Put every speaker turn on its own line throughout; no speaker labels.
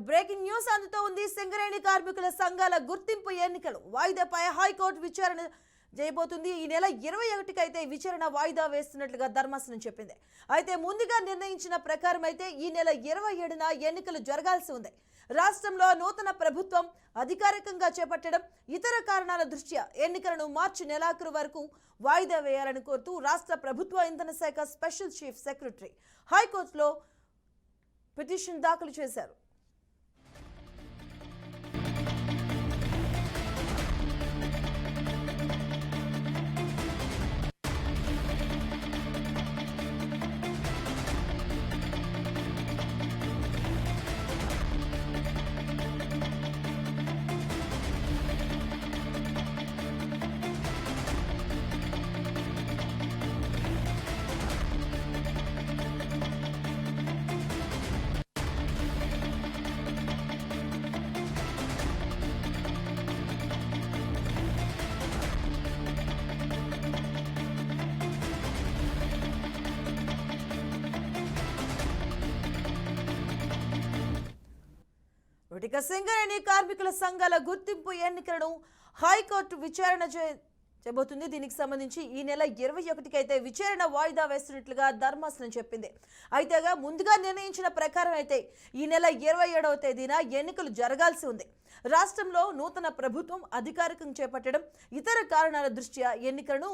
Breaking news అందుతో ఉంది. సింగరేణి కార్మికుల సంఘాల గుర్తింపు ఎన్నికలు వాయిదాపై హైకోర్టు విచారణ చేయబోతుంది. ఈ నెల 21కి అయితే విచారణ వాయిదా వేస్తున్నట్లుగా ధర్మాసనం చెప్పింది. అయితే ముందుగా నిర్ణయించిన ప్రకారం అయితే ఈ నెల 27న ఎన్నికలు జరగాల్సి ఉంది. రాష్ట్రంలో నూతన ప్రభుత్వం అధికారికంగా చేపట్టడం, ఇతర కారణాల దృష్ట్యా ఎన్నికలను మార్చి నెలాఖరు వరకు వాయిదా వేయాలని కోరుతూ రాష్ట్ర ప్రభుత్వ ఇంధన శాఖ స్పెషల్ చీఫ్ సెక్రటరీ హైకోర్టులో పిటిషన్ దాఖలు చేశారు. సింగరేణి కార్మికుల సంఘాల గుర్తింపు ఎన్నికలను హైకోర్టు విచారణ చేయబోతుంది. దీనికి సంబంధించి ఈ నెల 21కి అయితే విచారణ వాయిదా వేస్తున్నట్లుగా ధర్మాసనం చెప్పింది. అయితే ముందుగా నిర్ణయించిన ప్రకారం అయితే ఈ నెల 27వ తేదీన ఎన్నికలు జరగాల్సి ఉంది. రాష్ట్రంలో నూతన ప్రభుత్వం అధికారికంగా చేపట్టడం, ఇతర కారణాల దృష్ట్యా ఎన్నికలను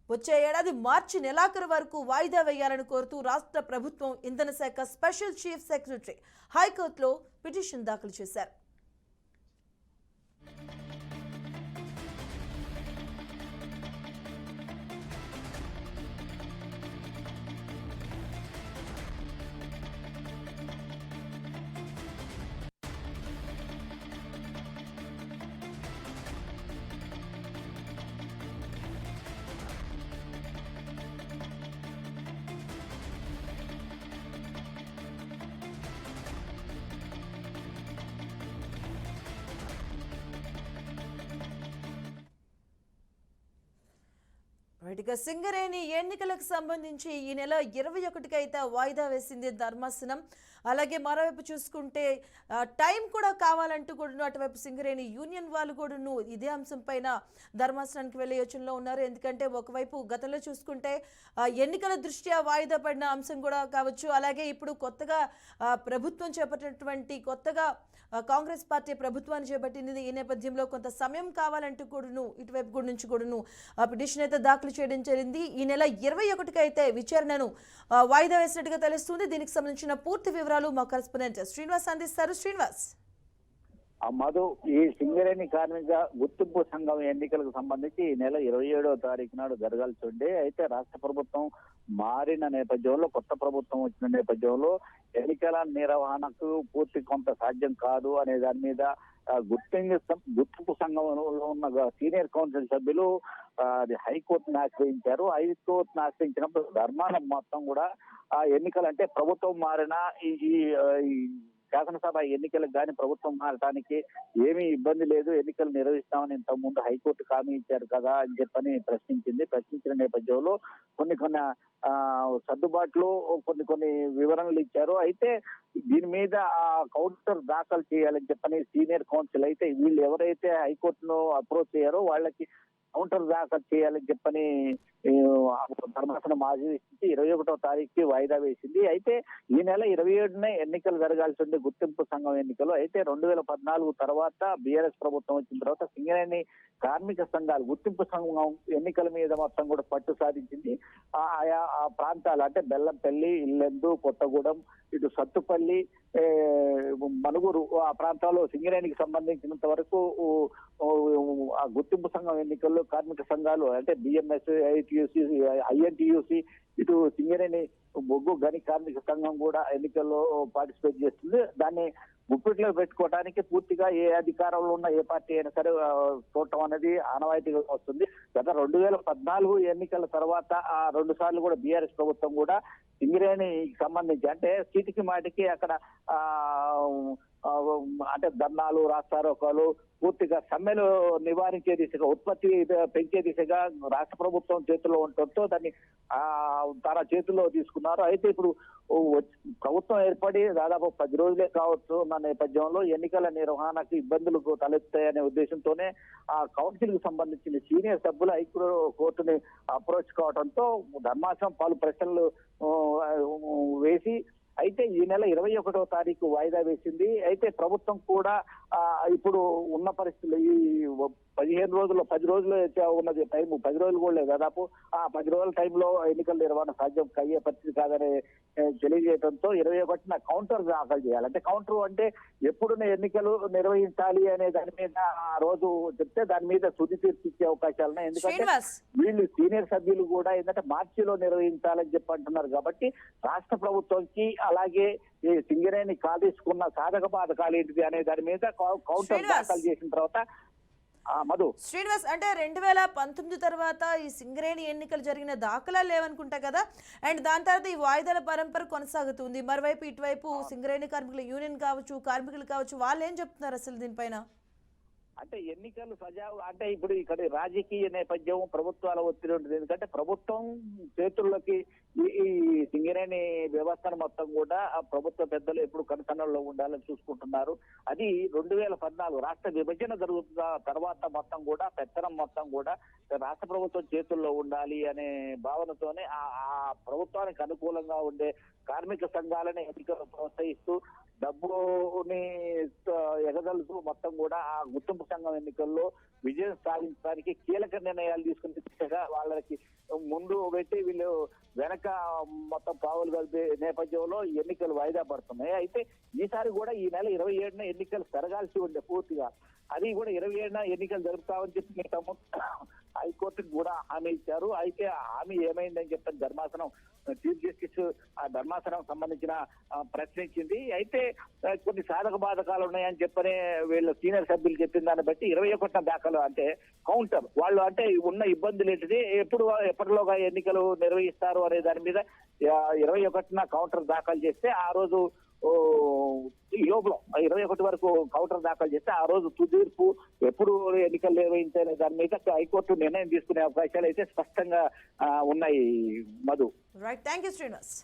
వచ్చే ఏడాది మార్చి నెలాఖరు వరకు వాయిదా వేయాలని కోరుతూ రాష్ట్ర ప్రభుత్వం ఇంధన శాఖ స్పెషల్ చీఫ్ సెక్రటరీ హైకోర్టులో పిటిషన్ దాఖలు చేశారు. సింగరేణి ఎన్నికలకు సంబంధించి ఈ నెల 21కి అయితే వాయిదా వేసింది ధర్మాసనం. అలాగే మరోవైపు చూసుకుంటే టైం కూడా కావాలంటూ కూడా అటువైపు సింగరేణి యూనియన్ వాళ్ళు కూడా ఇదే అంశం పైన ధర్మాసనానికి వెళ్ళే యోచనలో ఉన్నారు. ఎందుకంటే ఒకవైపు గతంలో చూసుకుంటే ఎన్నికల దృష్ట్యా వాయిదా పడిన అంశం కూడా కావచ్చు. అలాగే ఇప్పుడు కొత్తగా ప్రభుత్వం చేపట్టినటువంటి కొత్తగా కాంగ్రెస్ పార్టీ ప్రభుత్వాన్ని చేపట్టింది. ఈ నేపథ్యంలో కొంత సమయం కావాలంటూ కూడాను ఇటువైపు కూడా నుంచి కూడాను పిటిషన్ అయితే దాఖలు చేయడం జరిగింది. ఈ నెల 21కి అయితే విచారణను వాయిదా వేసినట్టుగా తెలుస్తుంది. దీనికి సంబంధించిన పూర్తి వివరాలు మా కరెస్పాండెంట్ శ్రీనివాస్ అందిస్తారు. శ్రీనివాస్,
మధు, ఈ సింగరేణి కార్మిక గుర్తింపు సంఘం ఎన్నికలకు సంబంధించి ఈ నెల 27వ తారీఖు నాడు జరగాల్సి ఉండే. అయితే రాష్ట్ర ప్రభుత్వం మారిన నేపథ్యంలో, కొత్త ప్రభుత్వం వచ్చిన నేపథ్యంలో నిర్వహణకు పూర్తి కొంత సాధ్యం కాదు అనే దాని మీద గుర్తింపు సంఘంలో ఉన్న సీనియర్ కౌన్సిల్ సభ్యులు హైకోర్టును ఆశ్రయించారు. హైకోర్టును ఆశ్రయించినప్పుడు ధర్మానం మొత్తం కూడా ఎన్నికలు అంటే ప్రభుత్వం మారిన ఈ శాసనసభ ఎన్నికలకు కానీ ప్రభుత్వం మారటానికి ఏమీ ఇబ్బంది లేదు, ఎన్నికలు నిర్వహిస్తామని ఇంతకుముందు హైకోర్టు హామీ ఇచ్చారు కదా అని చెప్పని ప్రశ్నించిన నేపథ్యంలో కొన్ని సర్దుబాట్లు, కొన్ని వివరణలు ఇచ్చారు. అయితే దీని మీద కౌంటర్ దాఖలు చేయాలని చెప్పని సీనియర్ కౌన్సిల్ అయితే వీళ్ళు ఎవరైతే హైకోర్టును అప్రోచ్ అయ్యారో వాళ్ళకి కౌంటర్ దాఖలు చేయాలని చెప్పని ధర్మాసనం ఆదేశించి 21వ తారీఖుకి వాయిదా వేసింది. అయితే ఈ నెల 27నే ఎన్నికలు జరగాల్సి ఉండే గుర్తింపు సంఘం ఎన్నికలు. అయితే 2014 తర్వాత బీఆర్ఎస్ ప్రభుత్వం వచ్చిన తర్వాత సింగరేణి కార్మిక సంఘాలు గుర్తింపు సంఘం ఎన్నికల మీద మొత్తం కూడా పట్టు సాధించింది. ఆయా ప్రాంతాలు అంటే బెల్లంపల్లి, ఇల్లెందు, కొత్తగూడెం, ఇటు సత్తుపల్లి, మనుగురు ఆ ప్రాంతాల్లో సింగరేణికి సంబంధించినంత వరకు ఆ గుర్తింపు సంఘం ఎన్నికల్లో కార్మిక సంఘాలు అంటే బిఎంఎస్, ఐఎన్టీయూసీ, ఇటు సింగరేణి బొగ్గు గని కార్మిక సంఘం కూడా ఎన్నికల్లో పార్టిసిపేట్ చేస్తుంది. దాన్ని గుప్పిట్లో పెట్టుకోవడానికి పూర్తిగా ఏ అధికారంలో ఉన్న ఏ పార్టీ అయినా సరే చూడటం అనేది ఆనవాయితీగా వస్తుంది. గత 2014 ఎన్నికల తర్వాత 2 సార్లు కూడా బీఆర్ఎస్ ప్రభుత్వం కూడా సింగరేణికి సంబంధించి అంటే సీటుకి మాటికి అక్కడ అంటే ధర్నాలు రాస్తారోకాలు పూర్తిగా సమ్మెలు నివారించే దిశగా ఉత్పత్తి పెంచే దిశగా రాష్ట్ర ప్రభుత్వం చేతుల్లో ఉండటంతో దాన్ని తన చేతుల్లో తీసుకున్నారు. అయితే ఇప్పుడు ప్రభుత్వం ఏర్పడి దాదాపు 10 రోజులే కావచ్చు ఉన్న నేపథ్యంలో ఎన్నికల నిర్వహణకు ఇబ్బందులు తలెత్తాయనే ఉద్దేశంతోనే ఆ కౌన్సిల్ కి సంబంధించిన సీనియర్ సభ్యులు హైకోర్టుని అప్రోచ్ కావడంతో ధర్మాసనం పలు ప్రశ్నలు వేసి అయితే ఈ నెల 21వ తారీఖు వాయిదా వేసింది. అయితే ప్రభుత్వం కూడా ఇప్పుడు ఉన్న పరిస్థితులు ఈ 10 రోజులు ఉన్నది టైం 10 రోజులు కూడా లేదు. దాదాపు ఆ 10 రోజుల టైంలో ఎన్నికల నిర్వహణ సాధ్యం అయ్యే పరిస్థితి కాదని తెలియజేయడంతో 21న కౌంటర్ దాఖలు చేయాలి. అంటే కౌంటర్ అంటే ఎప్పుడు ఎన్నికలు నిర్వహించాలి అనే దాని మీద ఆ రోజు చెప్తే దాని మీద తుది తీర్పు ఇచ్చే అవకాశాలు ఉన్నాయి. ఎందుకంటే వీళ్ళు సీనియర్ సభ్యులు కూడా ఏంటంటే మార్చిలో నిర్వహించాలని చెప్పి అంటున్నారు. కాబట్టి రాష్ట్ర ప్రభుత్వంకి అలాగే ఈ సింగరేణి కాదీసుకున్న సాధక బాధకాలు ఏంటిది అనే దాని మీద కౌంటర్ దాఖలు చేసిన తర్వాత మధు
శ్రీనివాస్ అంటే 2019 తర్వాత ఈ సింగరేణి ఎన్నికలు జరిగిన దాఖలాలు లేవనుకుంటా కదా. అండ్ దాని తర్వాత ఈ వాయిదాల పరంపర కొనసాగుతుంది. మరోవైపు ఇటువైపు సింగరేణి కార్మికుల యూనియన్ కావచ్చు, కార్మికులు కావచ్చు, వాళ్ళు ఏం చెప్తున్నారు అసలు దీనిపైన?
అంటే ఎన్నికలు సజావు అంటే ఇప్పుడు ఇక్కడ రాజకీయ నేపథ్యం ప్రభుత్వాల ఒత్తిడి ఉంటుంది. ఎందుకంటే ప్రభుత్వం చేతుల్లోకి ఈ సింగరేణి వ్యవస్థను మొత్తం కూడా ప్రభుత్వ పెద్దలు ఎప్పుడు కనుసన్నల్లో ఉండాలని చూసుకుంటున్నారు. అది 2014 రాష్ట్ర విభజన జరుగుతున్న తర్వాత మొత్తం కూడా పెత్తనం మొత్తం కూడా రాష్ట్ర ప్రభుత్వం చేతుల్లో ఉండాలి అనే భావనతోనే ఆ ప్రభుత్వానికి అనుకూలంగా ఉండే కార్మిక సంఘాలని ఎన్నికలు ప్రోత్సహిస్తూ డబ్బుని ఎగదలుతూ మొత్తం కూడా ఆ గుర్తింపు సంఘం ఎన్నికల్లో విజయం సాధించడానికి కీలక నిర్ణయాలు తీసుకునే దిశగా వాళ్ళకి ముందు పెట్టి వీళ్ళు వెనక మొత్తం పావులు కలిపే నేపథ్యంలో ఎన్నికలు వాయిదా పడుతున్నాయి. అయితే ఈసారి కూడా ఈ నెల 27న ఎన్నికలు జరగాల్సి ఉండే పూర్తిగా అది కూడా 27న ఎన్నికలు జరుపుతామని చెప్పి హైకోర్టుకు కూడా హామీ ఇచ్చారు. అయితే ఆ హామీ ఏమైందని చెప్పని ధర్మాసనం చీఫ్ జస్టిస్ ఆ ధర్మాసనం సంబంధించిన ప్రశ్నించింది. అయితే కొన్ని సాధక బాధకాలు ఉన్నాయని చెప్పని వీళ్ళు సీనియర్ సభ్యులు చెప్పిన దాన్ని బట్టి 21న దాఖలు అంటే కౌంటర్ వాళ్ళు అంటే ఉన్న ఇబ్బందులు ఏంటిది ఎప్పటిలోగా ఎన్నికలు నిర్వహిస్తారు అనే దాని మీద 21న కౌంటర్ దాఖలు చేస్తే ఆ రోజు ఈ లోపల 21 వరకు కౌంటర్ దాఖలు చేస్తే ఆ రోజు తీర్పు ఎప్పుడు ఎన్నికలు నిర్వహించాలనే దాని మీద హైకోర్టు నిర్ణయం తీసుకునే అవకాశాలు అయితే స్పష్టంగా ఉన్నాయి. Madhu
right, thank you Srinivas.